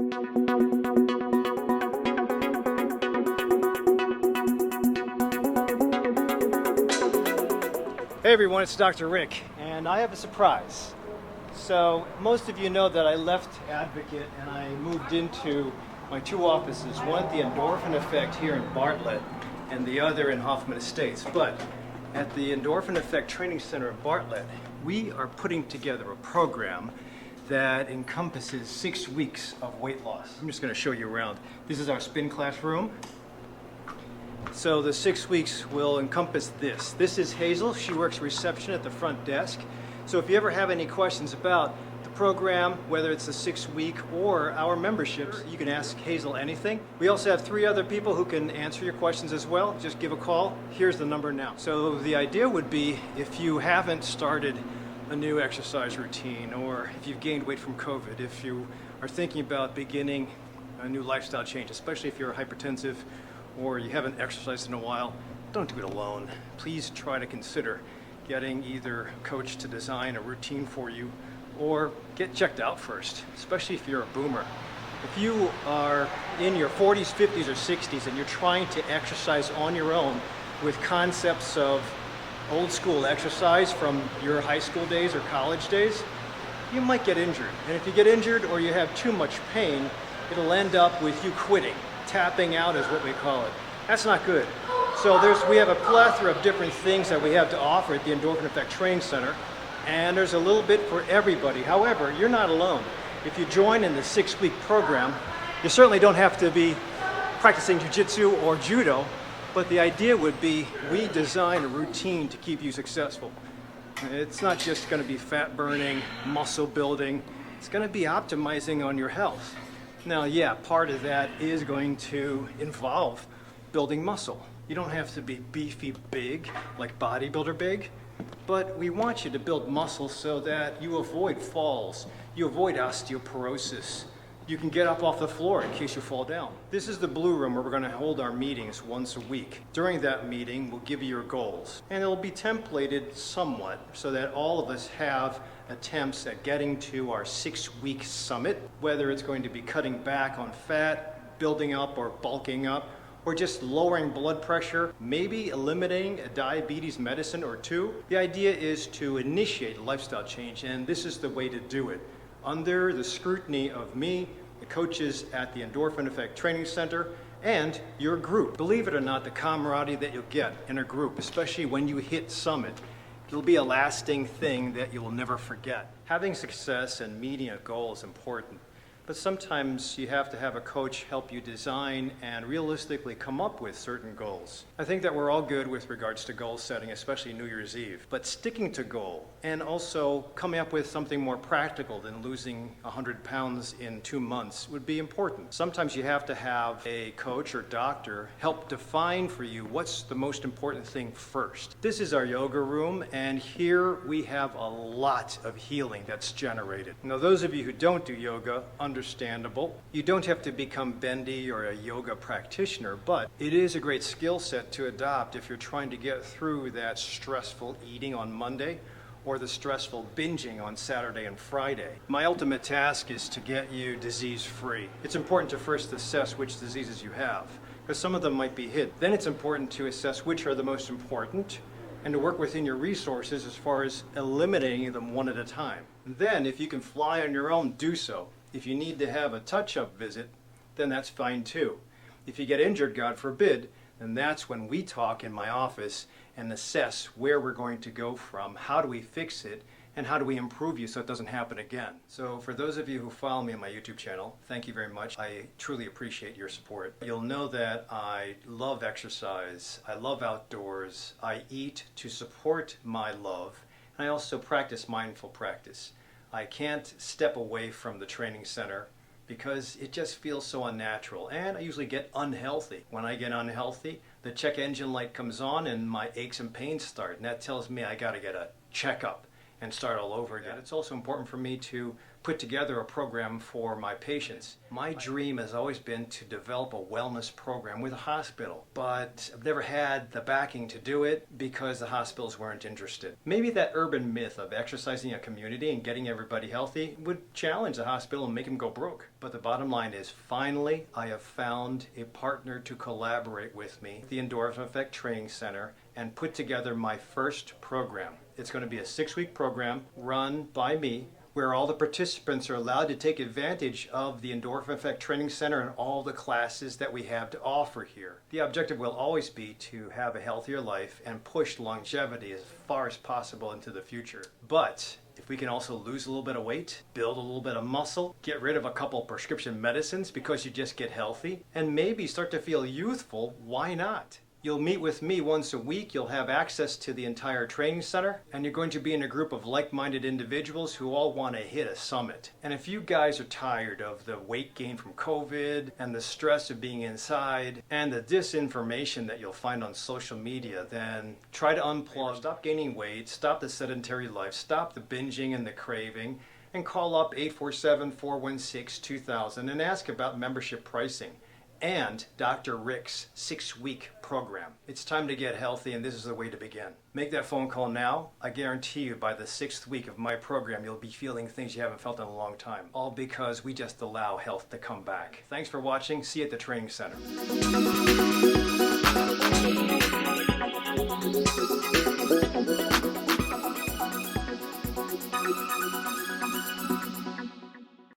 Hey everyone, it's Dr. Rick, and I have a surprise. So most of you know that I left Advocate and I moved into my two offices, one at the Endorphin Effect here in Bartlett and the other in Hoffman Estates. But at the Endorphin Effect Training Center at Bartlett, we are putting together a program that encompasses 6 weeks of weight loss. I'm just going to show you around. This is our spin class room. So the 6 weeks will encompass this. This is Hazel. She works reception at the front desk. So if you ever have any questions about the program, whether it's a 6-week or our memberships, you can ask Hazel anything. We also have 3 other people who can answer your questions as well. Just give a call. Here's the number now. So the idea would be if you haven't started a new exercise routine, or if you've gained weight from COVID, if you are thinking about beginning a new lifestyle change, especially if you're hypertensive or you haven't exercised in a while, don't do it alone. Please try to consider getting either a coach to design a routine for you or get checked out first, especially if you're a boomer. If you are in your 40s, 50s, or 60s and you're trying to exercise on your own with concepts of old school exercise from your high school days or college days, you might get injured. And if you get injured or you have too much pain, it'll end up with you quitting. Tapping out is what we call it. That's not good. So we have a plethora of different things that we have to offer at the Endorphin Effect Training Center, and there's a little bit for everybody. However, you're not alone. If you join in the 6-week program, you certainly don't have to be practicing jiu-jitsu or judo, but the idea would be we design a routine to keep you successful. It's not just going to be fat burning, muscle building. It's going to be optimizing on your health. Now, yeah, part of that is going to involve building muscle. You don't have to be beefy big, like bodybuilder big, but we want you to build muscle so that you avoid falls, you avoid osteoporosis. You can get up off the floor in case you fall down. This is the blue room where we're going to hold our meetings once a week. During that meeting, we'll give you your goals, and it'll be templated somewhat so that all of us have attempts at getting to our 6-week summit, whether it's going to be cutting back on fat, building up or bulking up, or just lowering blood pressure, maybe eliminating a diabetes medicine or 2. The idea is to initiate a lifestyle change, and this is the way to do it. Under the scrutiny of me, the coaches at the Endorphin Effect Training Center, and your group. Believe it or not, the camaraderie that you'll get in a group, especially when you hit summit, it'll be a lasting thing that you will never forget. Having success and meeting a goal is important, but sometimes you have to have a coach help you design and realistically come up with certain goals. I think that we're all good with regards to goal setting, especially New Year's Eve, but sticking to goal and also coming up with something more practical than losing 100 pounds in 2 months would be important. Sometimes you have to have a coach or doctor help define for you what's the most important thing first. This is our yoga room, and here we have a lot of healing that's generated. Now, those of you who don't do yoga, understandable. You don't have to become bendy or a yoga practitioner, but it is a great skill set to adopt if you're trying to get through that stressful eating on Monday or the stressful binging on Saturday and Friday. My ultimate task is to get you disease-free. It's important to first assess which diseases you have, because some of them might be hidden. Then it's important to assess which are the most important and to work within your resources as far as eliminating them one at a time. Then, if you can fly on your own, do so. If you need to have a touch-up visit, then that's fine too. If you get injured, God forbid, then that's when we talk in my office and assess where we're going to go from, how do we fix it, and how do we improve you so it doesn't happen again. So for those of you who follow me on my YouTube channel, thank you very much. I truly appreciate your support. You'll know that I love exercise, I love outdoors, I eat to support my love, and I also practice mindful practice. I can't step away from the training center because it just feels so unnatural, and I usually get unhealthy. When I get unhealthy, the check engine light comes on and my aches and pains start, and that tells me I gotta get a checkup and start all over again. It's also important for me to put together a program for my patients. My dream has always been to develop a wellness program with a hospital, but I've never had the backing to do it because the hospitals weren't interested. Maybe that urban myth of exercising a community and getting everybody healthy would challenge the hospital and make them go broke. But the bottom line is, finally, I have found a partner to collaborate with me, the Endorphin Effect Training Center, and put together my first program. It's going to be a 6-week program run by me, where all the participants are allowed to take advantage of the Endorphin Effect Training Center and all the classes that we have to offer here. The objective will always be to have a healthier life and push longevity as far as possible into the future. But if we can also lose a little bit of weight, build a little bit of muscle, get rid of a couple prescription medicines because you just get healthy, and maybe start to feel youthful, why not? You'll meet with me once a week, you'll have access to the entire training center, and you're going to be in a group of like-minded individuals who all want to hit a summit. And if you guys are tired of the weight gain from COVID, and the stress of being inside, and the disinformation that you'll find on social media, then try to unplug. Stop gaining weight, stop the sedentary life, stop the binging and the craving, and call up 847-416-2000 and ask about membership pricing and Dr. Rick's 6-week program. It's time to get healthy, and this is the way to begin. Make that phone call now. I guarantee you by the 6th week of my program, you'll be feeling things you haven't felt in a long time. All because we just allow health to come back. Thanks for watching. See you at the training center.